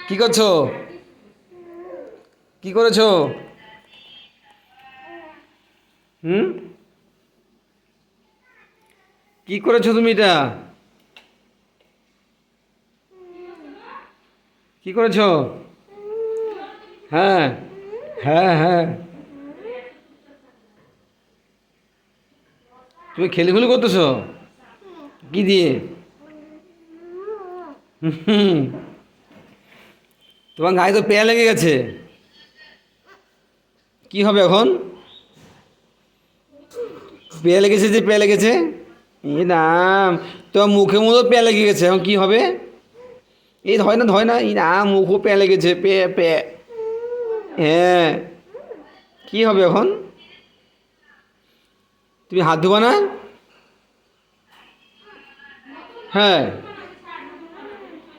কি করছো? কি করেছো? হুম? কি করেছো তুমি এটা? কি করেছো? হ্যাঁ, হ্যাঁ, হ্যাঁ। তুমি খেলিখুলি করতেছো? কি দিয়ে? হুম। তোমার গায়ে তো পেয়া লেগে গেছে। কি হবে এখন? পেয়া লেগেছে যে পেয়া লেগেছে। এ নাম, তোমার মুখে মতো পেয়া লেগে গেছে, এখন কি হবে? এই ধয় না, ধয় না, এই না, মুখও পেয়া লেগেছে, পে পে। হ্যাঁ। কি হবে এখন? তুমি হাত ধোবা না? হ্যাঁ।